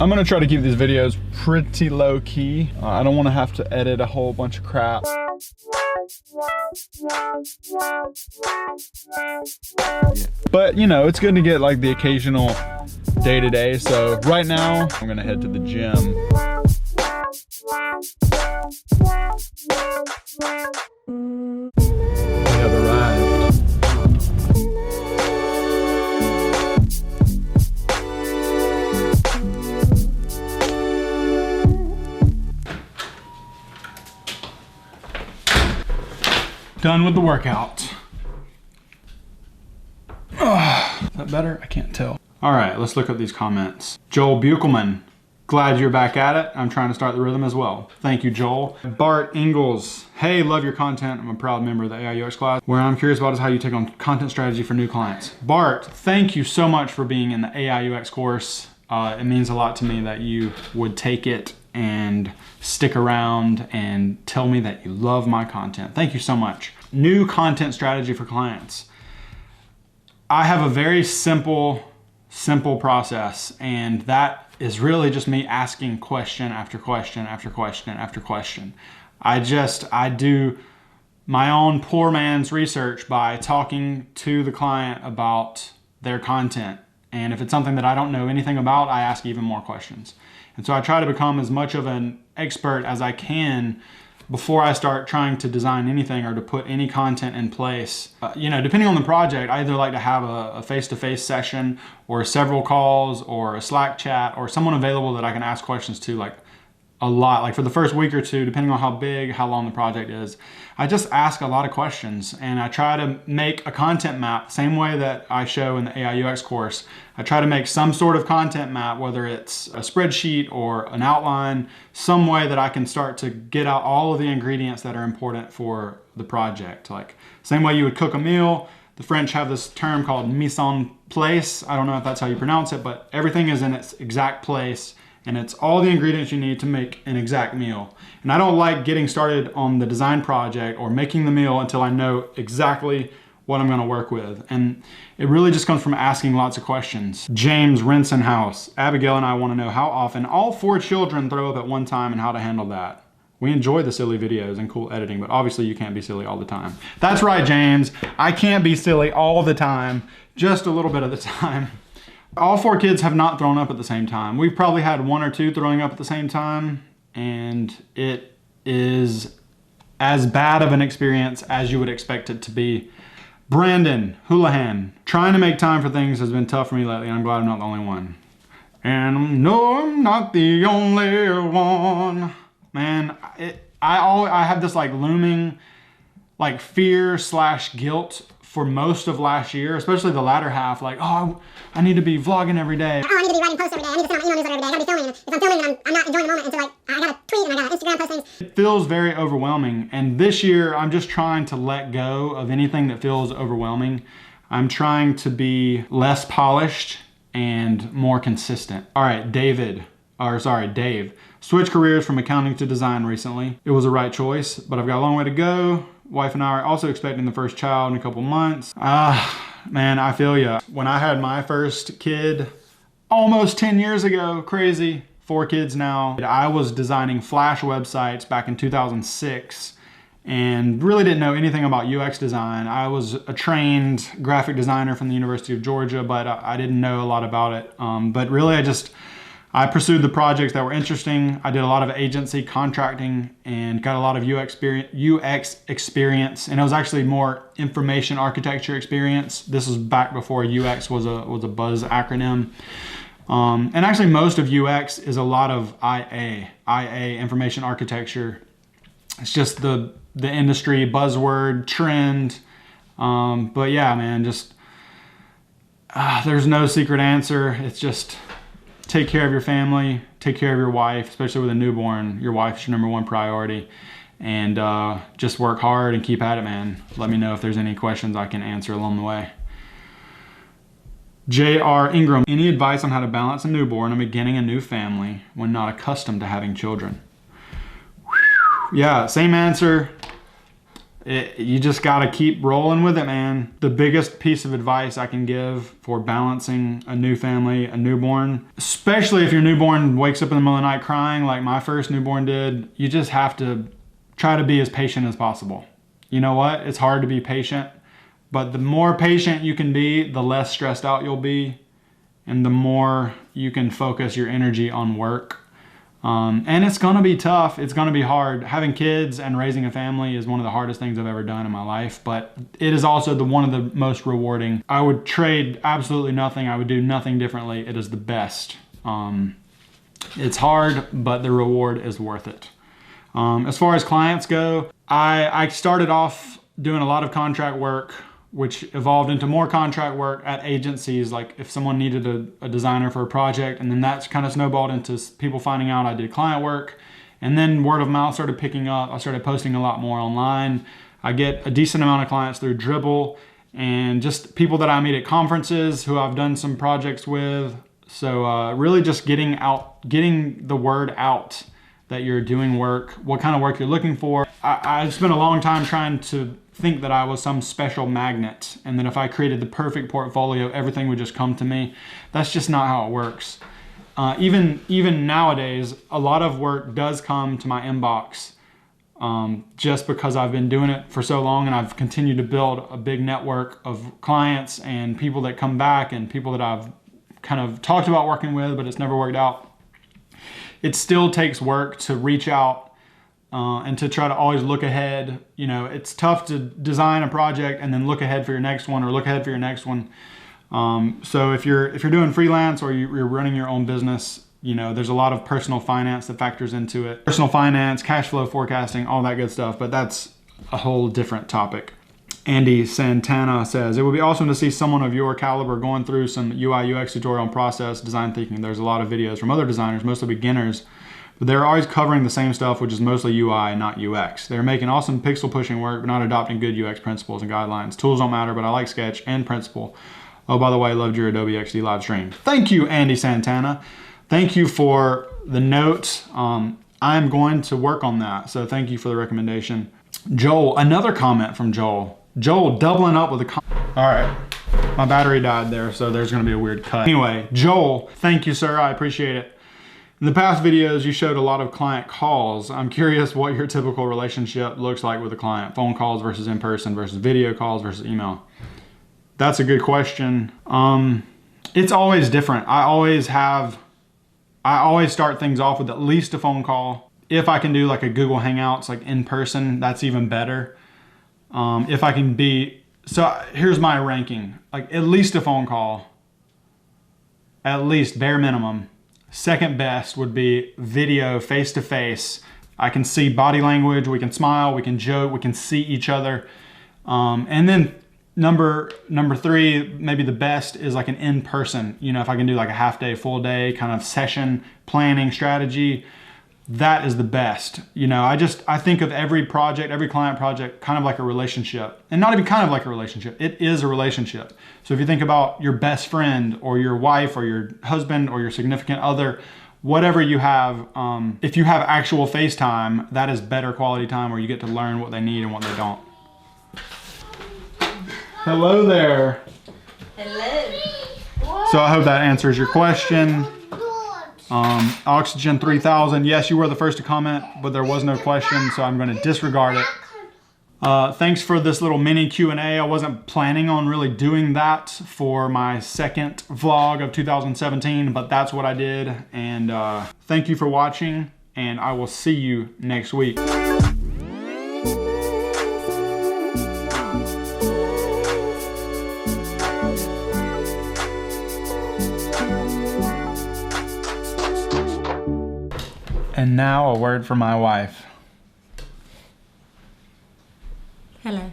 I'm gonna try to keep these videos pretty low key. I don't wanna have to edit a whole bunch of crap. But you know, it's good to get like the occasional day to day. So right now, I'm gonna head to the gym. We have arrived. Done with the workout. Is that better? I can't tell. All right, let's look at these comments. Joel Buchelman, glad you're back at it. I'm trying to start the rhythm as well. Thank you, Joel. Bart Ingalls, hey, love your content. I'm a proud member of the AI UX class. Where I'm curious about is how you take on content strategy for new clients. Bart, thank you so much for being in the AI UX course. It means a lot to me that you would take it and stick around and tell me that you love my content. Thank you so much. New content strategy for clients. I have a very simple process, and that is really just me asking question after question after question after question. I do my own poor man's research by talking to the client about their content. And if it's something that I don't know anything about, I ask even more questions. And so I try to become as much of an expert as I can before I start trying to design anything or to put any content in place. You know, depending on the project, I either like to have a face-to-face session or several calls or a Slack chat or someone available that I can ask questions to, like a lot. Like for the first week or two, depending on how big, how long the project is, I just ask a lot of questions, and I try to make a content map, same way that I show in the AI UX course. I try to make some sort of content map, whether it's a spreadsheet or an outline, some way that I can start to get out all of the ingredients that are important for the project. Like same way you would cook a meal. The French have this term called mise en place. I don't know if that's how you pronounce it, but everything is in its exact place. And it's all the ingredients you need to make an exact meal. And I don't like getting started on the design project or making the meal until I know exactly what I'm gonna work with. And it really just comes from asking lots of questions. James Rensenhouse, Abigail and I wanna know how often all 4 children throw up at one time and how to handle that. We enjoy the silly videos and cool editing, but obviously you can't be silly all the time. That's right, James. I can't be silly all the time, just a little bit of the time. All 4 kids have not thrown up at the same time. We've probably had 1 or 2 throwing up at the same time, and it is as bad of an experience as you would expect it to be. Brandon Houlihan, trying to make time for things has been tough for me lately, and I'm glad I'm not the only one. And no, I'm not the only one. Man, I have this like looming like fear / guilt for most of last year, especially the latter half, like, oh, I need to be vlogging every day. Oh, I need to be writing posts every day. I need to send out email newsletter every day. I gotta be filming. If I'm filming, then I'm not enjoying the moment. And so like, I gotta tweet and I gotta Instagram post things. It feels very overwhelming. And this year, I'm just trying to let go of anything that feels overwhelming. I'm trying to be less polished and more consistent. All right, Dave. Switched careers from accounting to design recently. It was the right choice, but I've got a long way to go. Wife and I are also expecting the first child in a couple months. Man, I feel ya. When I had my first kid almost 10 years ago, crazy, 4 kids now. I was designing Flash websites back in 2006 and really didn't know anything about UX design. I was a trained graphic designer from the University of Georgia, but I didn't know a lot about it. But really I pursued the projects that were interesting. I did a lot of agency contracting and got a lot of UX experience. And it was actually more information architecture experience. This was back before UX was a buzz acronym. And actually most of UX is a lot of IA, information architecture. It's just the industry buzzword trend. But yeah, man, there's no secret answer. It's just, take care of your family, take care of your wife, especially with a newborn. Your wife's your #1 priority. And just work hard and keep at it, man. Let me know if there's any questions I can answer along the way. J.R. Ingram, any advice on how to balance a newborn and beginning a new family when not accustomed to having children? Yeah, same answer. You just got to keep rolling with it, man. The biggest piece of advice I can give for balancing a new family, a newborn, especially if your newborn wakes up in the middle of the night crying like my first newborn did, you just have to try to be as patient as possible. You know what? It's hard to be patient, but the more patient you can be, the less stressed out you'll be, and the more you can focus your energy on work. And it's gonna be tough. It's gonna be hard. Having kids and raising a family is one of the hardest things I've ever done in my life, but it is also one of the most rewarding. I would trade absolutely nothing. I would do nothing differently. It is the best. It's hard, but the reward is worth it. As far as clients go, I started off doing a lot of contract work, which evolved into more contract work at agencies, like if someone needed a designer for a project, and then that's kind of snowballed into people finding out I did client work, and then word of mouth started picking up. I started posting a lot more online. I get a decent amount of clients through Dribbble and just people that I meet at conferences who I've done some projects with. So really just getting the word out that you're doing work, what kind of work you're looking for. I spent a long time trying to think that I was some special magnet and that if I created the perfect portfolio, everything would just come to me. That's just not how it works. Even nowadays, a lot of work does come to my inbox just because I've been doing it for so long and I've continued to build a big network of clients and people that come back and people that I've kind of talked about working with, but it's never worked out. It still takes work to reach out and to try to always look ahead. You know, it's tough to design a project and then look ahead for your next one or look ahead for your next one. So if you're doing freelance or you're running your own business, you know, there's a lot of personal finance that factors into it. Personal finance, cash flow forecasting, all that good stuff, but that's a whole different topic. Andy Santana says, it would be awesome to see someone of your caliber going through some UI UX tutorial on process design thinking. There's a lot of videos from other designers, mostly beginners, but they're always covering the same stuff, which is mostly UI, not UX. They're making awesome pixel pushing work, but not adopting good UX principles and guidelines. Tools don't matter, but I like Sketch and Principle. Oh, by the way, I loved your Adobe XD live stream. Thank you, Andy Santana. Thank you for the note. I'm going to work on that, so thank you for the recommendation. Joel, another comment from Joel. Joel doubling up with a comment. All right, my battery died there, so there's gonna be a weird cut. Anyway, Joel, thank you, sir, I appreciate it. In the past videos, you showed a lot of client calls. I'm curious what your typical relationship looks like with a client. Phone calls versus in-person versus video calls versus email. That's a good question. It's always different. I always start things off with at least a phone call. If I can do like a Google Hangouts, like in person, that's even better. If I can be, so here's my ranking, like at least a phone call, at least bare minimum. Second best would be video face-to-face. I can see body language, we can smile, we can joke, we can see each other. And then number three, maybe the best is like an in-person, you know, if I can do like a half day, full day kind of session planning strategy, that is the best. You know, I think of every project, every client project, kind of like a relationship, and not even kind of like a relationship. It is a relationship. So if you think about your best friend or your wife or your husband or your significant other, whatever you have, if you have actual FaceTime, that is better quality time where you get to learn what they need and what they don't. Hello there. Hello. So I hope that answers your question. Oxygen 3000, yes, you were the first to comment, but there was no question, so I'm going to disregard it. Thanks for this little mini Q&A. I wasn't planning on really doing that for my second vlog of 2017, but that's what I did. And thank you for watching, and I will see you next week. And now a word from my wife. Hello.